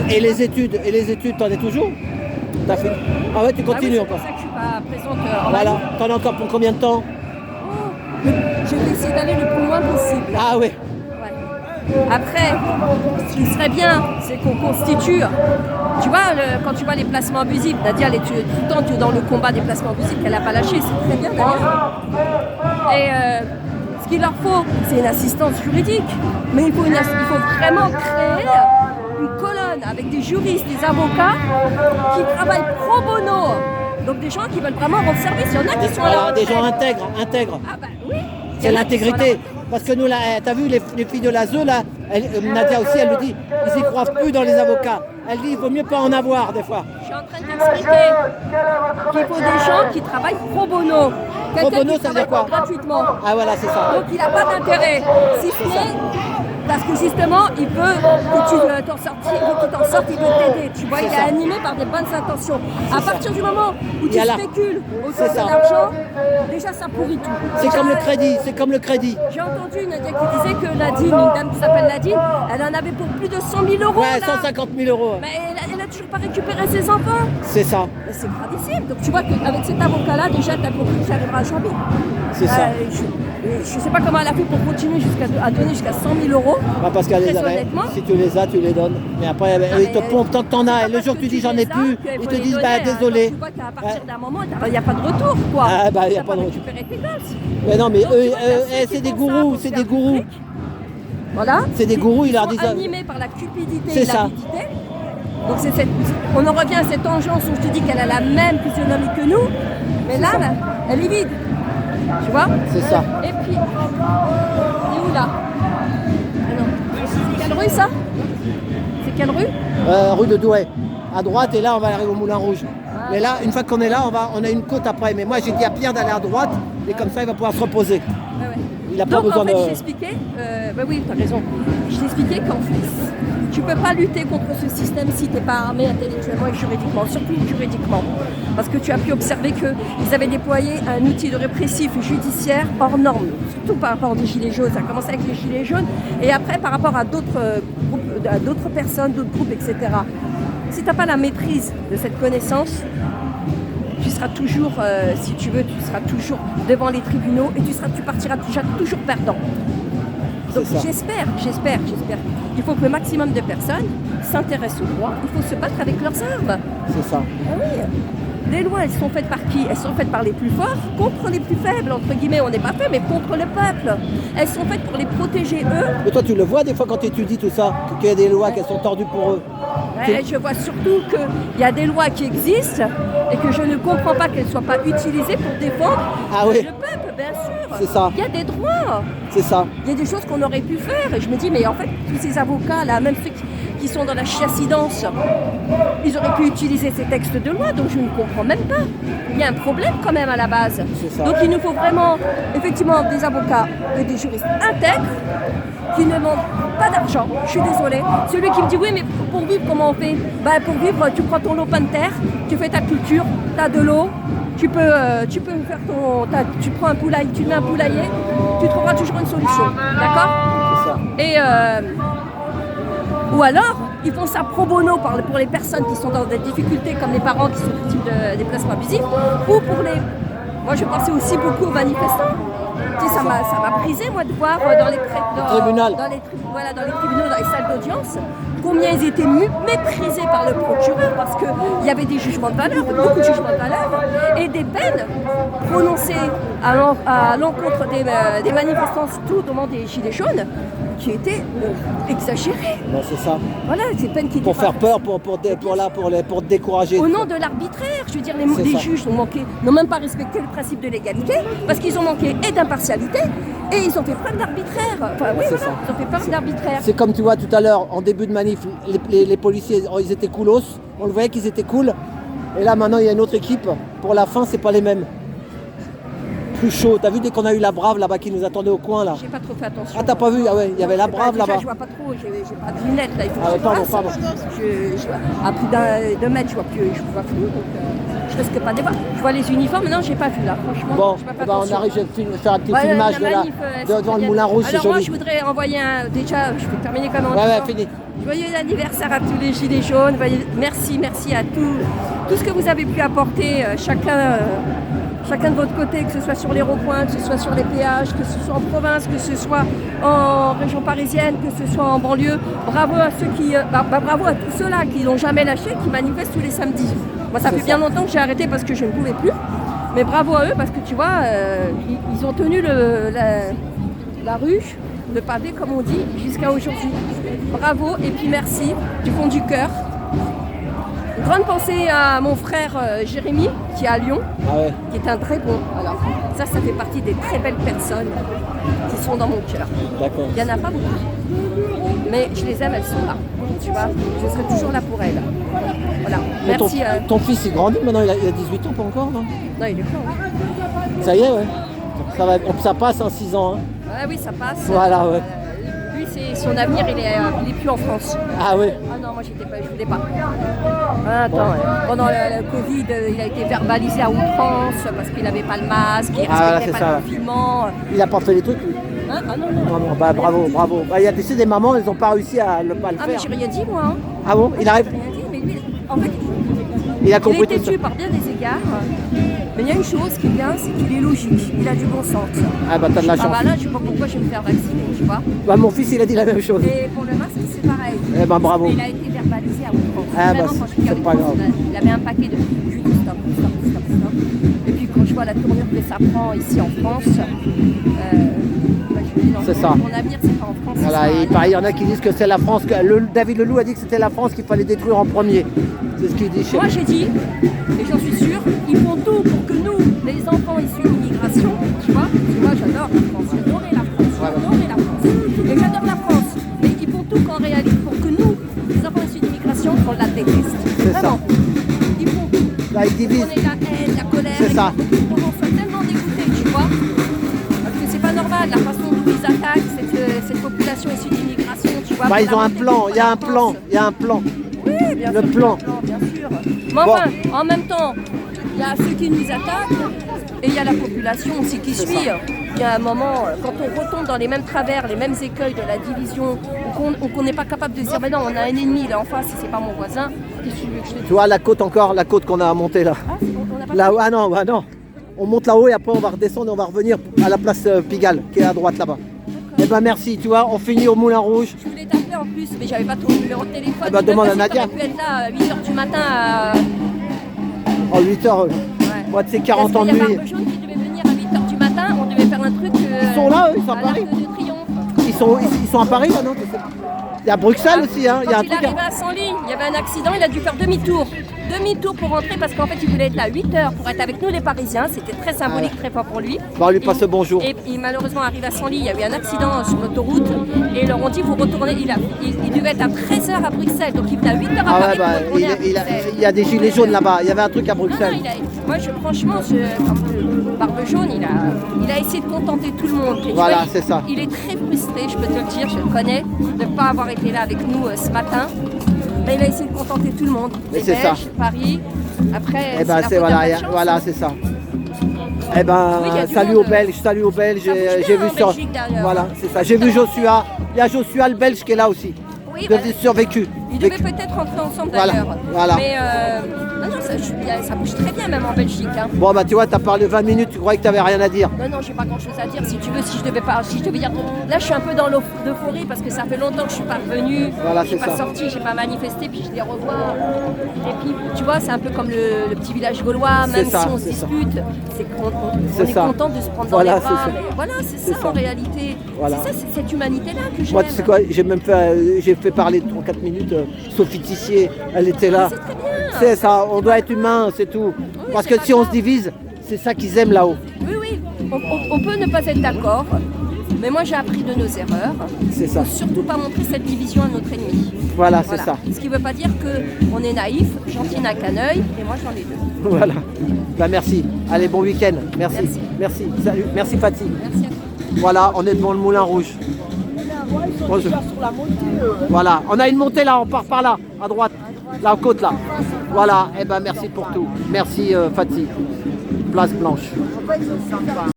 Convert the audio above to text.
Et les études, t'en es toujours? T'as fini? Ah ouais, tu continues Ah oui, encore. c'est pour ça que je suis pas présente en Voilà, Mali. t'en as encore pour combien de temps? Je vais essayer d'aller le plus loin possible. Ah oui. Ouais. Après, ce qui serait bien, c'est qu'on constitue. Tu vois, quand tu vois les placements abusifs, Nadia, elle est tout le temps dans le combat des placements abusifs qu'elle n'a pas lâché, c'est très bien d'ailleurs. Et ce qu'il leur faut, c'est une assistance juridique. Mais il faut vraiment créer une colonne avec des juristes, des avocats qui travaillent pro bono. Donc des gens qui veulent vraiment rendre service. Il y en a qui sont à la retraite. Des gens intègres. Ah bah oui. C'est l'intégrité. Parce que nous, là, t'as vu les filles de l'ASE, là, Nadia aussi, elle le dit, ils y croient plus dans les avocats. Elle dit, il vaut mieux pas en avoir des fois. Je suis en train de t'expliquer qu'il faut des gens qui travaillent pro bono. Pro Quelqu'un bono, qui ça veut dire travaille quoi? gratuitement. Ah voilà, c'est ça. Donc il n'a pas d'intérêt. Si ce n'est parce que justement, il veut que tu t'en sortes, il veut t'aider. Tu vois, C'est il ça. est animé par des bonnes intentions. À partir du moment où tu Il y a spécules autour C'est de ça. l'argent, déjà ça pourrit tout. C'est Déjà, comme le crédit. J'ai entendu Nadia qui disait que Nadine, une dame qui s'appelle Nadine, elle en avait pour plus de 100 000 euros. Ouais, là. 150 000 euros. Mais elle a toujours pas récupéré ses enfants. C'est ça. Mais c'est gravissime. Donc tu vois qu'avec cet avocat-là, déjà, tu as compris que ça arrivera jamais. C'est ça. Je sais pas comment elle a fait pour continuer à donner jusqu'à 100 000 euros. Bah parce qu'elle les Très avait. honnêtement. Si tu les as, tu les donnes. Mais après, ils te pompent tant que t'en as. Et le jour que tu dis j'en ai plus, ils te disent bah désolé. Tu vois qu'à partir d'un moment, il n'y a pas de retour, quoi. Ah, bah, y a T'as pas de retour. récupéré tes gosses. Mais non, mais Donc, tu eux, vois, t'as ceux c'est qui des font gourous, ça c'est pour des faire gourous. du fric. Voilà. C'est des gourous, ils leur disent. Animés par la cupidité C'est et ça. l'avidité. Donc on en revient à cette engeance où je te dis qu'elle a la même physionomie que nous, mais là, elle est vide. Tu vois? C'est ça. Et puis, c'est où là? Ah non. C'est quelle rue ça? C'est quelle rue? Rue de Douai. À droite, et là, on va arriver au Moulin Rouge. Mais là, une fois qu'on est là, on a une côte après. Mais moi, j'ai dit à Pierre d'aller à droite, et comme ça, il va pouvoir se reposer. Ouais, ouais. Il n'a pas Donc besoin en fait, de. je t'expliquais, bah oui, tu as raison. Je t'expliquais qu'en fait, tu ne peux pas lutter contre ce système si tu n'es pas armé intellectuellement et juridiquement, surtout juridiquement. Parce que tu as pu observer qu'ils avaient déployé un outil de répressif judiciaire hors norme, surtout par rapport aux Gilets jaunes. Ça a commencé avec les Gilets jaunes et après par rapport à d'autres groupes, à d'autres personnes, d'autres groupes, etc. Si tu n'as pas la maîtrise de cette connaissance, tu seras toujours, si tu veux, tu seras toujours devant les tribunaux et tu partiras toujours perdant. Donc j'espère. Il faut que le maximum de personnes s'intéressent au droit. Il faut se battre avec leurs armes. C'est ça. Ah oui. Les lois, elles sont faites par qui? Elles sont faites par les plus forts contre les plus faibles, entre guillemets. On n'est pas fait, mais contre le peuple. Elles sont faites pour les protéger eux. Mais toi, tu le vois des fois quand tu étudies tout ça, qu'il y a des lois qui sont tordues pour eux. Ouais, je vois surtout qu'il y a des lois qui existent et que je ne comprends pas qu'elles ne soient pas utilisées pour défendre le peuple, bien sûr. C'est ça. Il y a des droits. C'est ça. Il y a des choses qu'on aurait pu faire. Et je me dis, mais en fait, tous ces avocats-là, même ceux qui sont dans la chassidance, ils auraient pu utiliser ces textes de loi, donc je ne comprends même pas. Il y a un problème quand même à la base. Ça. Donc il nous faut vraiment, effectivement, des avocats et des juristes intègres qui ne demandent pas d'argent. Je suis désolée. Celui qui me dit, oui, mais pour vivre, comment on fait? Ben, pour vivre, tu prends ton lopin de terre, tu fais ta culture, tu as de l'eau, tu peux faire tu prends un poulailler, tu mets un poulailler, tu trouveras toujours une solution. D'accord? C'est ça. Et ou alors, ils font ça pro bono pour les personnes qui sont dans des difficultés, comme les parents qui sont victimes des placements abusifs, ou pour les... Moi, je pensais aussi beaucoup aux manifestants. Tu sais, ça m'a brisé, moi, de voir dans les tribunaux, dans les salles d'audience, combien ils étaient méprisés par le procureur, parce qu'il y avait des jugements de valeur, beaucoup de jugements de valeur, et des peines prononcées à l'encontre des manifestants, surtout au moment des Gilets jaunes, qui étaient exagérées. Non, c'est ça. Voilà, ces peines qui pour faire peur, pour décourager. Au nom de l'arbitraire, je veux dire, les juges n'ont même pas respecté le principe de l'égalité, parce qu'ils ont manqué et d'impartialité, et ils ont fait preuve d'arbitraire. Enfin, oui, voilà, ils ont fait preuve d'arbitraire. C'est comme tu vois tout à l'heure, en début de manif, les policiers, ils étaient coolos, on le voyait qu'ils étaient cool, et là maintenant il y a une autre équipe, pour la fin c'est pas les mêmes. Plus chaud, t'as vu dès qu'on a eu la Brave là-bas qui nous attendait au coin là? J'ai pas trop fait attention. Ah t'as pas vu? Ah ouais, il y avait la Brave là-bas. Je vois pas trop, j'ai pas de lunettes là, il faut que je pardon, passe. pardon. À plus d'un mètre, je vois flou, donc je risque pas de voir. Je vois les uniformes, non j'ai pas vu là, franchement. Bon, j'ai pas fait attention. on arrive, je vais faire un petit filmage devant le Moulin Rouge, c'est Alors moi joli. je voudrais envoyer déjà, je vais terminer quand même en Ouais, disant fini. Joyeux anniversaire à tous les gilets jaunes. Merci à tout ce que vous avez pu apporter, chacun de votre côté, que ce soit sur les ronds-points, que ce soit sur les péages, que ce soit en province, que ce soit en région parisienne, que ce soit en banlieue. Bravo à ceux bravo à tous ceux-là qui n'ont jamais lâché, qui manifestent tous les samedis. Moi, ça fait bien longtemps que j'ai arrêté parce que je ne pouvais plus. Mais bravo à eux parce que tu vois, ils ont tenu la rue, le pavé comme on dit, jusqu'à aujourd'hui. Bravo et puis merci du fond du cœur. Une grande pensée à mon frère Jérémy qui est à Lyon, qui est un très bon. Alors ça fait partie des très belles personnes qui sont dans mon cœur. D'accord. Il n'y en a pas beaucoup, mais je les aime, elles sont là. Tu vois, je serai toujours là pour elles. Voilà. Mais merci. Ton fils il grandit maintenant, il a 18 ans pas encore, non? Non, il est grand. Ça y est, ouais. Ça passe en 6 ans. Hein. Ouais, oui, ça passe. Voilà, ouais. Lui, son avenir, il est plus en France. Ah oui. Ah non, moi je voulais pas. Attends, pendant le Covid, il a été verbalisé à outrance parce qu'il n'avait pas le masque, il ne respectait pas le confinement. Il n'a pas fait les trucs, lui. Hein? Ah non, non. Non, bah, bravo. Il y a des mamans, elles n'ont pas réussi à le faire. Ah mais j'ai rien dit, moi. Hein. Ah bon? Il arrive. J'ai rien dit, mais lui, en fait, il a compris il a été tout ça. tué par bien des égards. Mais il y a une chose qui est bien, c'est qu'il est logique, il a du bon sens. Ah bah t'as de la chance. Malin, je sais pas pourquoi je vais me faire vacciner, tu vois. Bah mon fils il a dit la même chose. Et pour le masque c'est pareil. Eh ben bravo. Mais il a été verbalisé à outrance. Ah Vraiment, bah quand je suis c'est pas grave. il avait un paquet de je lui dis stop. Et puis quand je vois la tournure que ça prend ici en France, bah, je me dis non, c'est ça. Mon avenir c'est pas en France. Voilà, et pareil, il y en a qui disent que c'est la France, David Leloup a dit que c'était la France qu'il fallait détruire en premier. C'est ce qu'il dit chez moi. J'ai dit, et j'en suis sûre, ils font tout pour que nous, les enfants issus d'immigration, tu vois, j'adore la France, j'adorais la France, et j'adore la France, mais ils font tout qu'en réalité pour que nous, les enfants issus d'immigration, on la déteste. C'est vraiment. Ça. Ils font tout. Là, ils divisent. On est la haine, la colère, c'est ça. On en soit tellement dégoûtés, tu vois, parce que c'est pas normal, la façon dont ils attaquent cette population issue d'immigration, tu vois. Bah, ils ont un plan, il y a un plan. Oui, bien sûr. Plan. Bien sûr. Mais enfin, en même temps, il y a ceux qui nous attaquent et il y a la population aussi qui suit. Il y a un moment, quand on retombe dans les mêmes travers, les mêmes écueils de la division, ou qu'on n'est pas capable de dire, mais non, on a un ennemi là en face, si c'est pas mon voisin, qu'est-ce que tu veux que je te dise? Tu vois la côte qu'on a montée là. Ah, on a pas Là, non. On monte là-haut et après on va redescendre et on va revenir à la place Pigalle qui est à droite là-bas. Eh ben merci, tu vois, on finit au Moulin Rouge. Je voulais t'appeler en plus, mais j'avais pas ton numéro de téléphone. Eh ben, demande à Nadia. Tu aurais pu être là à 8h du matin. En 8h, moi de ces 40 ans de nuit. Il y a nuit. Barbe Jaune qui devait venir à 8h du matin, on devait faire un truc. Ils sont là, eux, ils sont à Paris. De Triomphe. Ils sont à Paris là, non? Il y a Bruxelles aussi, hein. Quand il est arrivé à Senlis, il y avait un accident, il a dû faire demi-tour. Demi-tour pour rentrer parce qu'en fait il voulait être là à 8h pour être avec nous les Parisiens. C'était très symbolique, très fort pour lui. Bon, on lui passe le bonjour. Et malheureusement arrivé à Senlis, il y a eu un accident sur l'autoroute et ils leur ont dit vous retournez. Il devait être à 13h à Bruxelles, donc il venait à 8h à Paris pour retourner à Bruxelles. Il y a des gilets jaunes là-bas, il y avait un truc à Bruxelles. Moi franchement, Barbe Jaune, il a essayé de contenter tout le monde. Et voilà, vois, c'est ça. Il est très frustré, je peux te le dire, je le connais, de ne pas avoir été là avec nous ce matin. Mais il a essayé de contenter tout le monde. Les c'est Belges, ça. Paris. Après, Eh ben, voilà, c'est ça. Eh ben, oui, salut aux Belges, j'ai vu ça. Voilà, c'est ça. J'ai vu Joshua. Il y a Joshua le Belge qui est là aussi. Oui, survécu. Ils devaient peut-être rentrer ensemble d'ailleurs. Voilà. Mais non, ça bouge très bien même en Belgique. Hein. Bon bah tu vois, t'as parlé 20 minutes, tu croyais que t'avais rien à dire. Non, j'ai pas grand chose à dire. Si tu veux, si je devais dire. Là, je suis un peu dans l'euphorie parce que ça fait longtemps que je suis pas revenue. Voilà, je suis pas sortie, j'ai pas manifesté, puis je les revois. Et puis, tu vois, c'est un peu comme le petit village gaulois, même si on se dispute, c'est qu'on est content de se prendre dans les bras. Voilà, c'est ça en réalité. Voilà. C'est ça, c'est cette humanité-là que j'aime. Moi, tu sais quoi, j'ai fait parler 3-4 minutes Sophie Tissier, elle était là. C'est très bien. C'est ça, on doit être humain, c'est tout. Oui, parce que si on se divise, c'est ça qu'ils aiment là-haut. Oui, on peut ne pas être d'accord, mais moi j'ai appris de nos erreurs. C'est ça. Il ne faut surtout pas montrer cette division à notre ennemi. Voilà, c'est ça. Ce qui ne veut pas dire qu'on est naïf, gentil n'a qu'un œil, et moi j'en ai deux. Voilà. Bah merci. Allez, bon week-end. Merci. Salut. Merci Fatih. Merci à toi. Voilà, on est devant le Moulin Rouge. Voilà, on a une montée là, on part par là, à droite, là, aux côtes là. Voilà, et ben merci pour tout. Merci Fatih. Place Blanche.